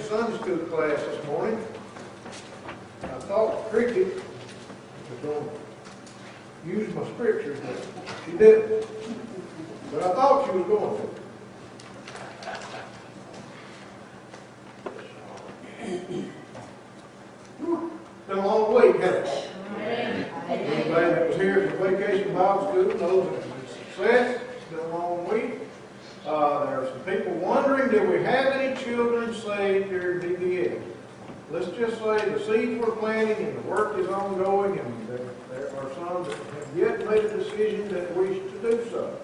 Sunday school class this morning. I thought Cricket was going to use my scriptures, but she didn't. But I thought she was going to. Been a long week, hasn't it? Anybody that was here for vacation Bible school knows it was a success. It's been a long week. There are some people wondering, do we have any children saved here at DBA? Let's just say the seeds we're planting and the work is ongoing, and there are some that have yet made a decision that wish to do so.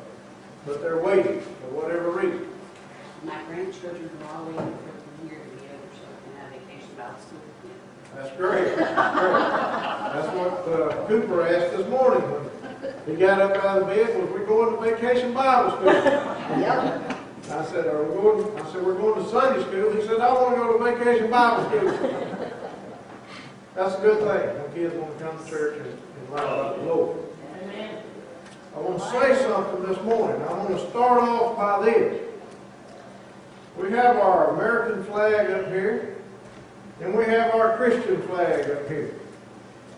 But they're waiting for whatever reason. My grandchildren are all waiting for the year to be over so I can have vacation Bible school. That's great. That's great. That's what Cooper asked this morning when he got up out of bed. Was we going to vacation Bible school? Yep. I said, "Are we going?" I said, "We're going to Sunday school." He said, "I want to go to vacation Bible school." That's a good thing when kids want to come to church and learn about the Lord. Amen. I want to say something this morning. I want to start off by this. We have our American flag up here, and we have our Christian flag up here.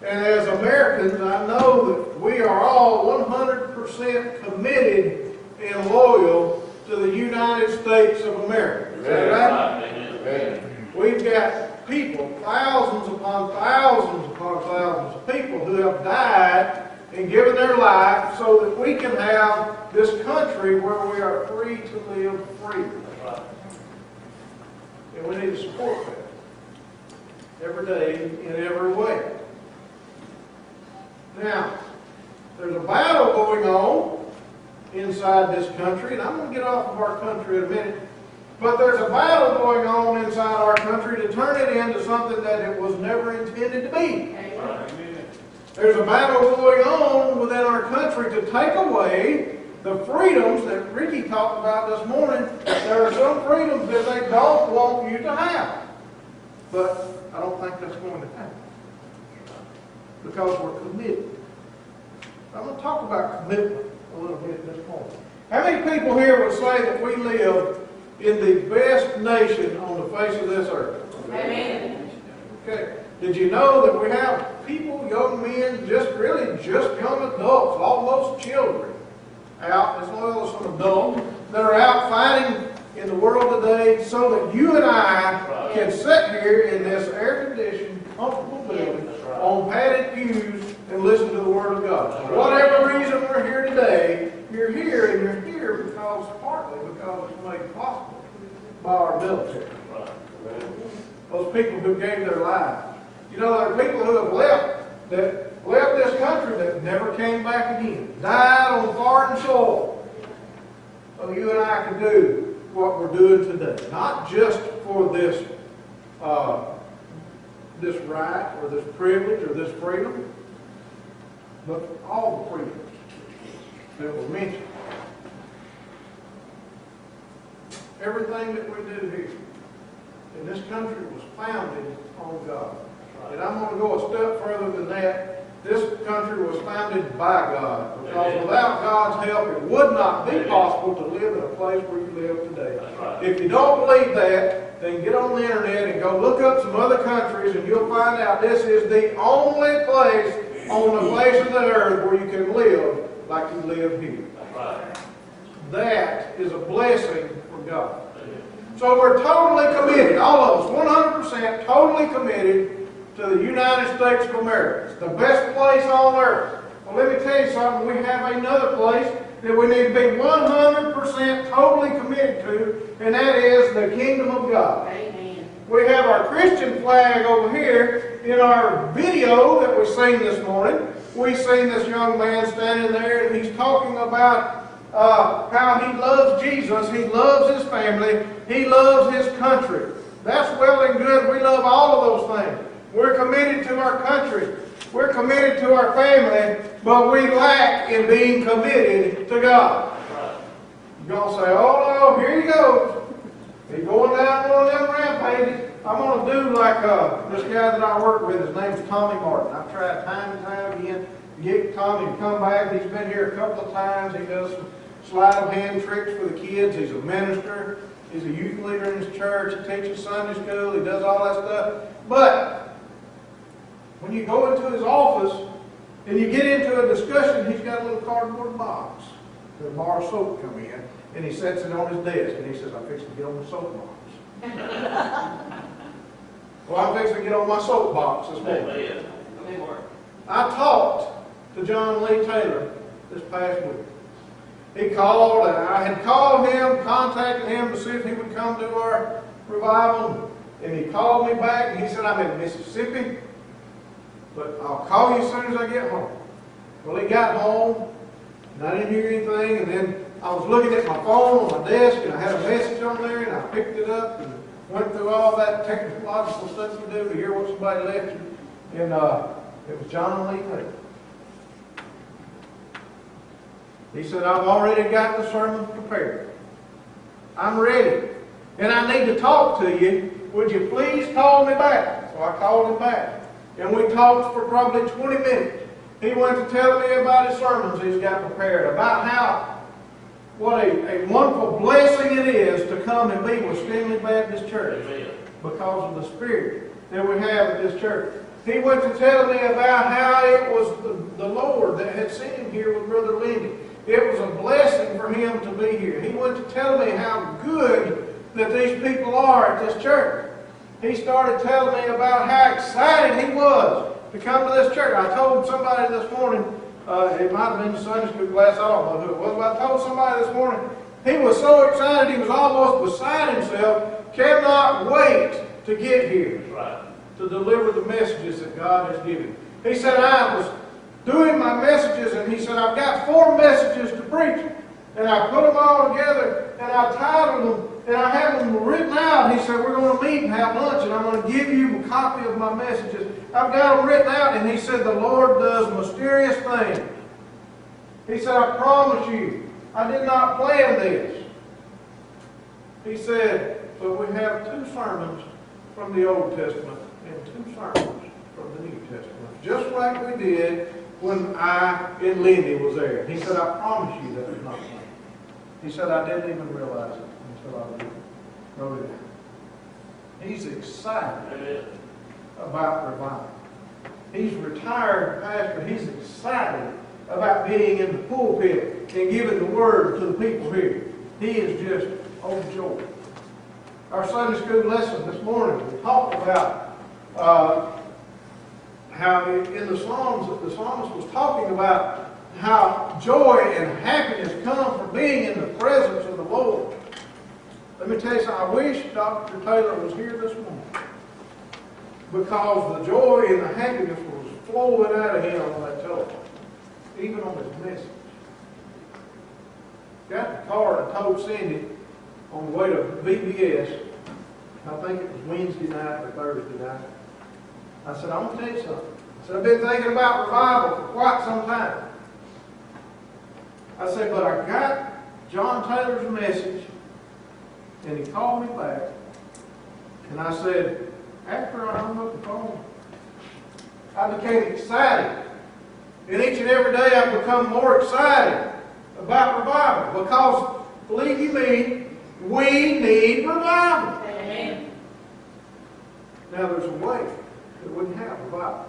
And as Americans, I know that we are all 100% committed and loyal to the United States of America. Is that right? Amen. We've got people, thousands upon thousands of people who have died and given their life so that we can have this country where we are free to live freely. And we need to support that every day in every way. Now, there's a battle going on inside this country, and I'm going to get off of our country in a minute, but there's a battle going on inside our country to turn it into something that it was never intended to be. Amen. There's a battle going on within our country to take away the freedoms that Ricky talked about this morning. There are some freedoms that they don't want you to have. But I don't think that's going to happen. Because we're committed. I'm going to talk about commitment a little bit at this point. How many people here would say that we live in the best nation on the face of this earth? Amen. Okay. Did you know that we have people, young men, just young adults, almost children, out, as well as some adults, that are out fighting in the world today so that you and I can sit here in this air-conditioned, comfortable building on padded pews and listen to the Word of God. For whatever reason we're here today, you're here, and you're here partly because it's made possible by our military. Those people who gave their lives. You know, there are people who have left this country that never came back again. Died on foreign soil. So you and I can do what we're doing today. Not just for this right or this privilege or this freedom, but all the freedoms that were mentioned. Everything that we do here in this country was founded on God. And I'm going to go a step further than that. This country was founded by God. Because without God's help, it would not be possible to live in a place where you live today. If you don't believe that, then get on the internet and go look up some other countries, and you'll find out this is the only place on the face of the earth where you can live like you live here. That is a blessing from God. So we're totally committed, all of us, 100% totally committed to the United States of America. It's the best place on earth. Well, let me tell you something. We have another place that we need to be 100% totally committed to, and that is the kingdom of God. Amen. We have our Christian flag over here. In our video that we seen this morning, we seen this young man standing there, and he's talking about how he loves Jesus, he loves his family, he loves his country. That's well and good. We love all of those things. We're committed to our country. We're committed to our family, but we lack in being committed to God. You're going to say, oh no, here he goes. He's going down one of them rampages. I'm going to do like this guy that I work with. His name's Tommy Martin. I've tried time and time again to get Tommy to come back. He's been here a couple of times. He does some sleight of hand tricks for the kids. He's a minister. He's a youth leader in his church. He teaches Sunday school. He does all that stuff. But when you go into his office and you get into a discussion, he's got a little cardboard box. The bar of soap come in, and he sets it on his desk, and he says, I'm fixing to get on the soapbox. Well, I'm fixing to get on my soapbox this morning. I talked to John Lee Taylor this past week. He called, and I had called him, contacted him to see if he would come to our revival. And he called me back, and he said, I'm in Mississippi, but I'll call you as soon as I get home. Well, he got home, and I didn't hear anything, and then I was looking at my phone on my desk, and I had a message on there, and I picked it up and went through all that technological stuff you do to hear what somebody left you. And it was John Lee Taylor. He said, I've already got the sermon prepared. I'm ready. And I need to talk to you. Would you please call me back? So I called him back. And we talked for probably 20 minutes. He went to tell me about his sermons he's got prepared, about how, what a wonderful blessing it is to come and be with Stemley Baptist Church because of the spirit that we have at this church. He went to tell me about how it was the Lord that had sent him here with Brother Lindy. It was a blessing for him to be here. He went to tell me how good that these people are at this church. He started telling me about how excited he was to come to this church. I told somebody this morning, it might have been the Sunday school class, I don't know who it was, but I told somebody this morning, he was so excited he was almost beside himself, cannot wait to get here to deliver the messages that God has given. He said, I was doing my messages, and he said, I've got 4 messages to preach, and I put them all together, and I titled them, and I have them written out. He said, we're going to meet and have lunch, and I'm going to give you a copy of my messages. I've got them written out, and he said, the Lord does mysterious things. He said, I promise you, I did not plan this. He said, but we have 2 sermons from the Old Testament and 2 sermons from the New Testament, just like we did when I and Lindy was there. He said, I promise you that was not planned. He said, I didn't even realize it until I wrote it down. He's excited about revival. He's retired pastor. He's excited about being in the pulpit and giving the word to the people here. He is just overjoyed. Our Sunday school lesson this morning, we talked about how in the Psalms, the psalmist was talking about how joy and happiness come from being in the presence of the Lord. Let me tell you something. I wish Dr. Taylor was here this morning, because the joy and the happiness was flowing out of him on that telephone, even on his message. Got the car and told Cindy on the way to VBS, I think it was Wednesday night or Thursday night, I said, I'm going to tell you something. I said, I've been thinking about revival for quite some time. I said, but I got John Taylor's message, and he called me back, and I said, after I hung up the phone, I became excited. And each and every day I've become more excited about revival, because, believe you me, we need revival. Amen. Now there's a way that we can have revival.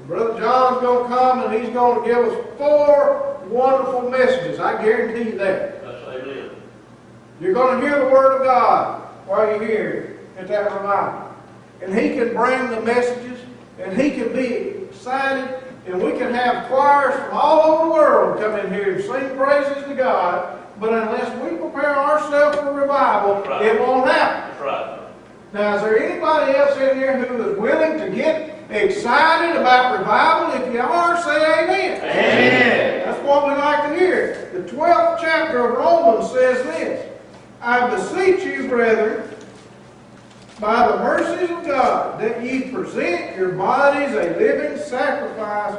Brother John's going to come, and he's going to give us 4 wonderful messages. I guarantee you that. Amen. You're going to hear the Word of God while you're here at that revival. And he can bring the messages, and he can be excited, and we can have choirs from all over the world come in here and sing praises to God. But unless we prepare ourselves for revival, it won't happen. That's right. Now, is there anybody else in here who is willing to get excited about revival? If you are, say amen. Amen. That's what we like to hear. The 12th chapter of Romans says this, I beseech you, brethren, by the mercies of God, that ye present your bodies a living sacrifice,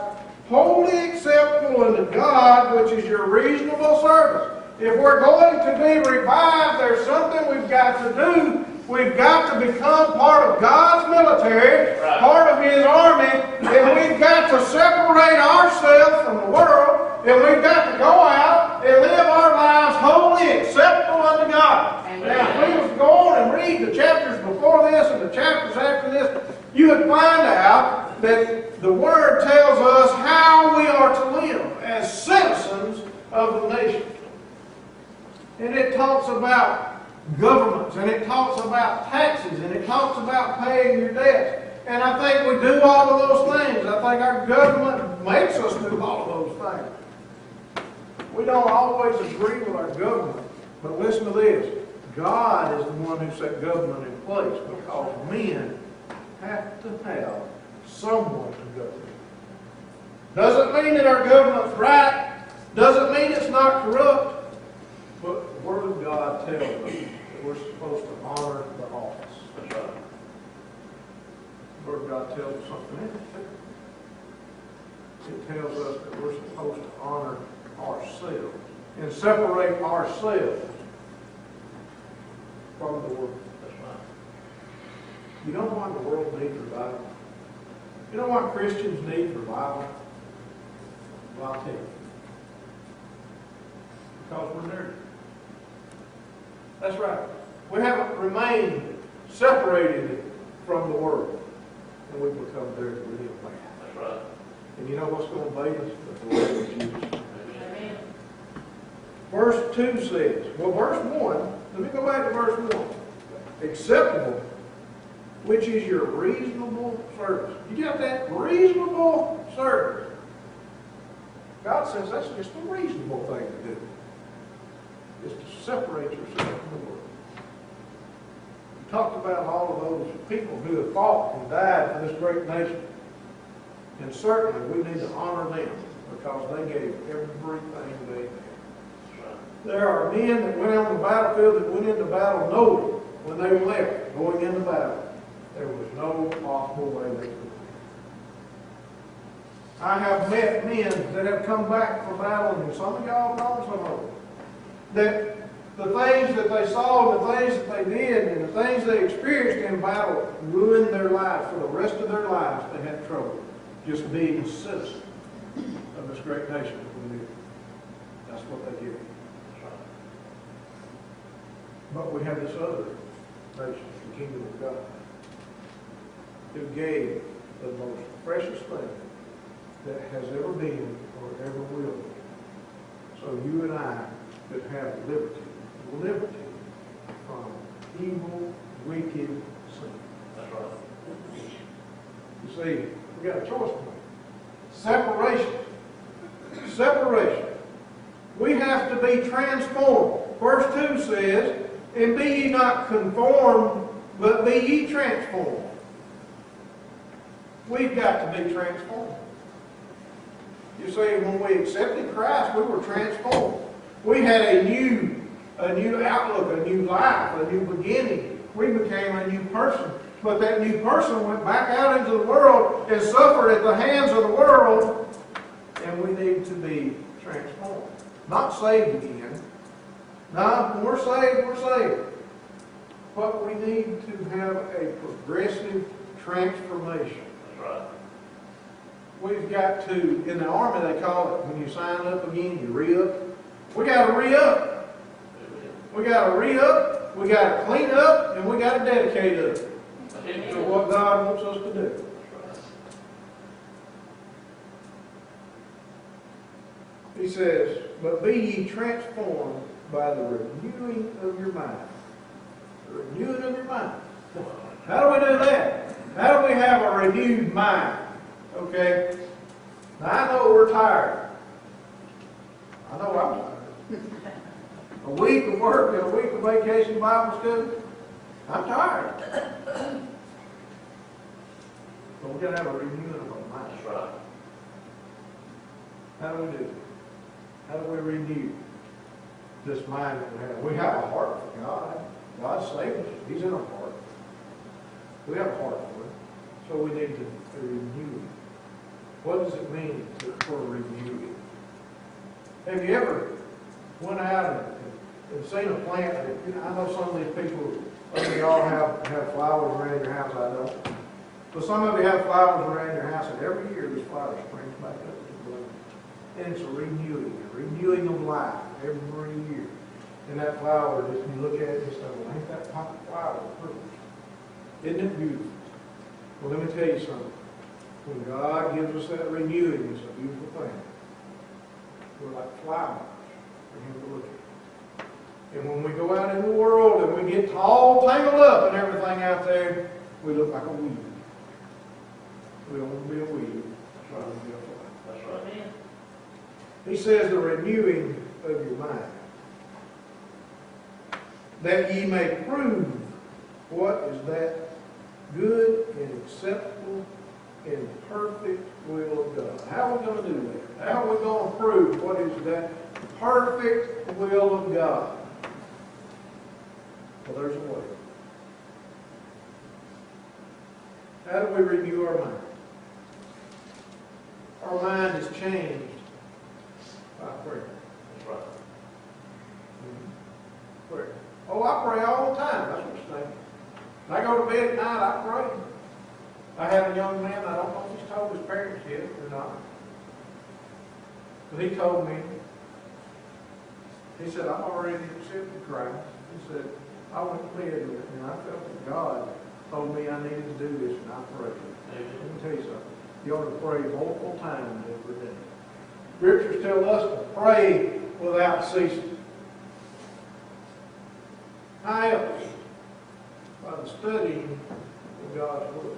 wholly acceptable unto God, which is your reasonable service. If we're going to be revived, there's something we've got to do. We've got to become part of God's military, part of His army, and we've got to separate ourselves from the world, and we've got to go out and live our lives wholly acceptable unto God. Amen. Now, if we was to go on and read the chapters before this and the chapters after this, you would find out that the Word tells us how we are to live as citizens of the nation. And it talks about governments, and it talks about taxes, and it talks about paying your debts. And I think we do all of those things. I think our government makes us do all of those things. We don't always agree with our government, but listen to this. God is the one who set government in place because men have to have someone to govern. Doesn't mean that our government's right. Doesn't mean it's not corrupt. But the Word of God tells us that we're supposed to honor the office. That's right. The Word of God tells us something interesting. It tells us that we're supposed to honor ourselves and separate ourselves from the world. That's right. You know why the world needs revival? You know why Christians need revival? Well, I'll tell you. Because we're dirty. That's right. We haven't remained separated from the world. And we've become dirty. We need a man. That's right. And you know what's going to bait us? The blood of Jesus. Amen. Verse 2 says, well, verse 1, let me go back to verse 1. Acceptable, which is your reasonable service. You got that? Reasonable service. God says that's just a reasonable thing to do. Is to separate yourself from the world. We talked about all of those people who have fought and died for this great nation. And certainly we need to honor them because they gave everything they had. There are men that went on the battlefield that went into battle knowing when they left, going into battle, there was no possible way they could. I have met men that have come back from battle, and some of y'all know some of them, that the things that they saw, the things that they did, and the things they experienced in battle ruined their lives. For the rest of their lives, they had trouble just being a citizen of this great nation that we live. That's what they did. But we have this other nation, the kingdom of God, who gave the most precious thing that has ever been or ever will be. So you and I could have liberty from evil, wicked sin. That's right. You see, we got a choice to make. Separation. Separation. We have to be transformed. Verse 2 says, and be ye not conformed, but be ye transformed. We've got to be transformed. You see, when we accepted Christ, we were transformed. We had a new outlook, a new life, a new beginning. We became a new person. But that new person went back out into the world and suffered at the hands of the world. And we need to be transformed. Not saved again. No, when we're saved, we're saved. But we need to have a progressive transformation. That's right. We've got to, in the Army they call it, when you sign up again, you re-up. We got to re-up. We got to re-up, we got to clean up, and we got to dedicate up to what God wants us to do. He says, but be ye transformed by the renewing of your mind. The renewing of your mind. How do we do that? How do we have a renewed mind? Okay? Now I know we're tired. I know I'm tired. A week of work and a week of vacation Bible study. I'm tired. But we're going to have a renewing of our mind. That's right. How do we do it? How do we renew this mind that we have? We have a heart for God. God saved us. He's in our heart. We have a heart for it. So we need to renew it. What does it mean for renewing? Have you ever went out and seen a plant that, you know, I know some of these people, some of y'all have flowers around your house, I don't. But some of you have flowers around your house, and every year this flower springs back up to bloom. And it's a renewing of life every year. And that flower, just when you look at it, you say, well, ain't that flower pretty? Isn't it beautiful? Well, let me tell you something. When God gives us that renewing, it's a beautiful thing. We're like flowers for Him to look at. And when we go out in the world and we get all tangled up and everything out there, we look like a weed. We don't want to be a weed. Try to be a flower. That's right, man. He says the renewing of your mind, that ye may prove what is that good and acceptable and perfect will of God. How are we going to do that? How are we going to prove what is that perfect will of God? Well, there's a way. How do we renew our mind? Our mind is changed by prayer. That's right. Prayer. Oh, I pray all the time. That's what you're saying. When I go to bed at night, I pray. I had a young man, I don't know if he's told his parents yet or not, but he told me, he said, I've already accepted Christ. He said, I went to bed and I felt that God told me I needed to do this, and I prayed. Let me tell you something. You ought to pray multiple times every day. Scriptures tell us to pray without ceasing. How else? By the studying of God's Word.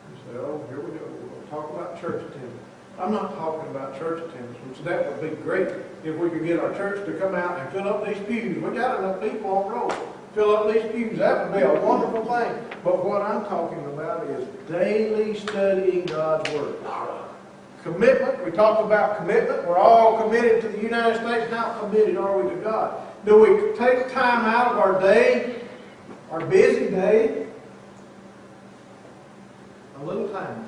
You say, oh, here we go. We're going to talk about church attendance. I'm not talking about church attendance, which that would be great if we could get our church to come out and fill up these pews. We got enough people on the road. Fill up these pews. That would be a wonderful thing. But what I'm talking about is daily studying God's Word. Commitment. We talked about commitment. We're all committed to the United States. How committed are we to God? Do we take time out of our day, our busy day, a little time,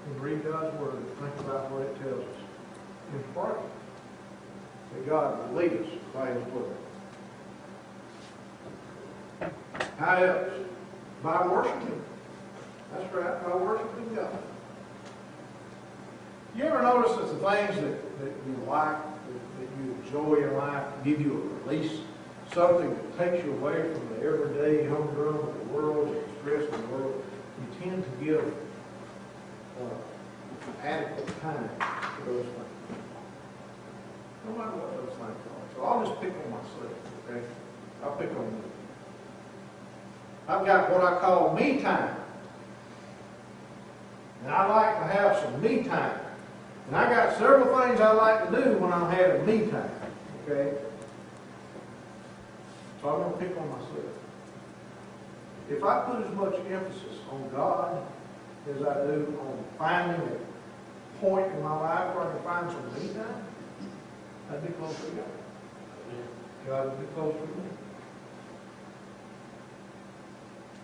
and read God's Word and think about what it tells us, and pray that God will lead us by His Word? How else? By worshiping. That's right, by worshiping God. You ever notice that the things that you like, that you enjoy in life, give you a release? Something that takes you away from the everyday humdrum of the world and the stress of the world. You tend to give adequate time to those things. No matter what those things are. So I'll just pick on myself, okay? I'll pick on me. I've got what I call me time. And I like to have some me time. And I got several things I like to do when I'm having me time, okay? So I'm going to pick on myself. If I put as much emphasis on God as I do on finding a point in my life where I can find some me time, I'd be closer to God. God would be closer to me.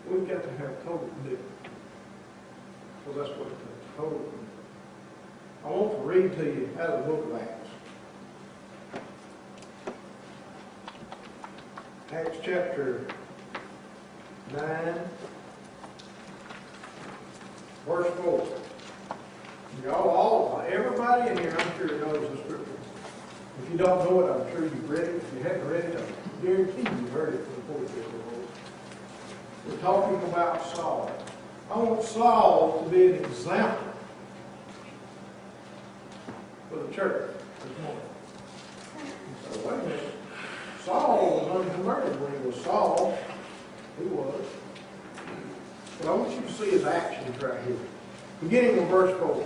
We've got to have total commitment. So that's what it takes, total commitment. I want to read to you out of the book of Acts. Acts chapter 9, verse 4. Y'all, everybody in here, I'm sure knows the scripture. If you don't know it, I'm sure you've read it. If you haven't read it, I guarantee you've heard it before. We're talking about Saul. I want Saul to be an example for the church this morning. You say, wait a minute. Saul was unconverted when he was Saul. He was. But I want you to see his actions right here. Beginning with verse 4.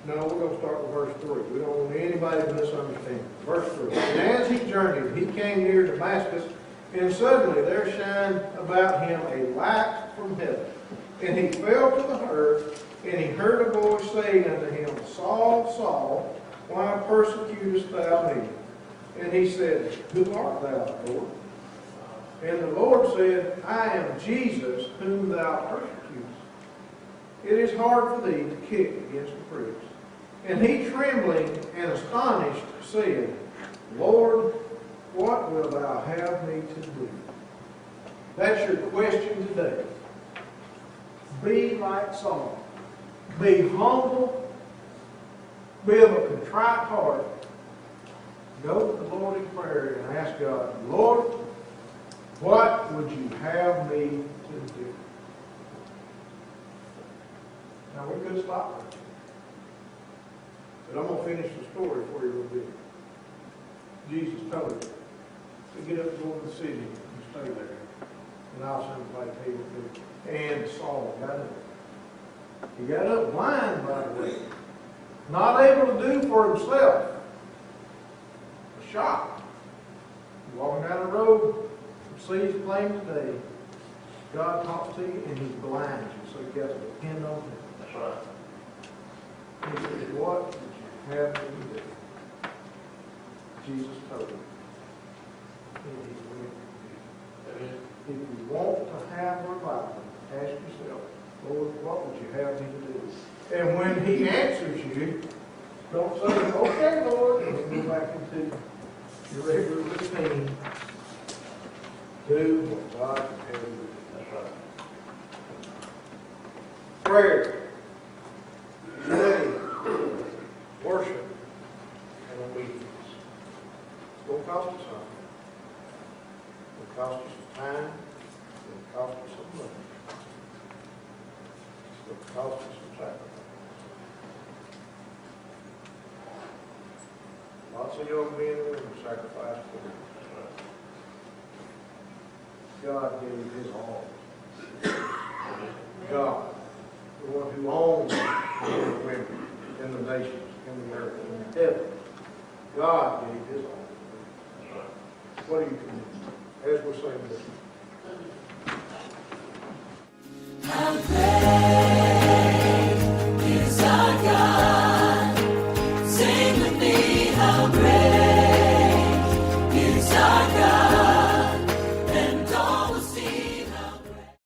No, we're going to start with verse 3. We don't want anybody to misunderstand. Verse 3. And as he journeyed, he came near Damascus, and suddenly there shined about him a light from heaven. And he fell to the earth, and he heard a voice saying unto him, Saul, Saul, why persecutest thou me? And he said, Who art thou, Lord? And the Lord said, I am Jesus whom thou persecutest. It is hard for thee to kick against the pricks. And he, trembling and astonished, said, Lord, what wilt thou have me to do? That's your question today. Be like Saul. Be humble. Be of a contrite heart. Go to the Lord in prayer and ask God, Lord, what would you have me to do? Now we could stop there. But I'm going to finish the story for you a little bit. Jesus told him to get up and go to the city and stay there. And I'll send somebody to tell you. And Saul got up. He got up blind, by the way. Not able to do for himself. A shock. He's walking down the road, sees plain today. God talks to you and he blinds you, so you got to depend on him. That's right. He said, what would you have me to do? Jesus told him. And he's willing to do. If you want to have revival, ask yourself, Lord, what would you have me to do? And when he answers you, don't say, okay, Lord, and then go back into your regular routine. Do what God can tell you to do. That's right. Prayer, study, worship, and obedience. It's going to cost you something. It's going to cost you some time. It's going to cost you some money. It's going to cost you some sacrifice. Lots of young men and women sacrificed for him. God gave his all. God, the one who owns men and women in the nations, in the earth, in heaven. God gave his all. What do you think? As we're saying this.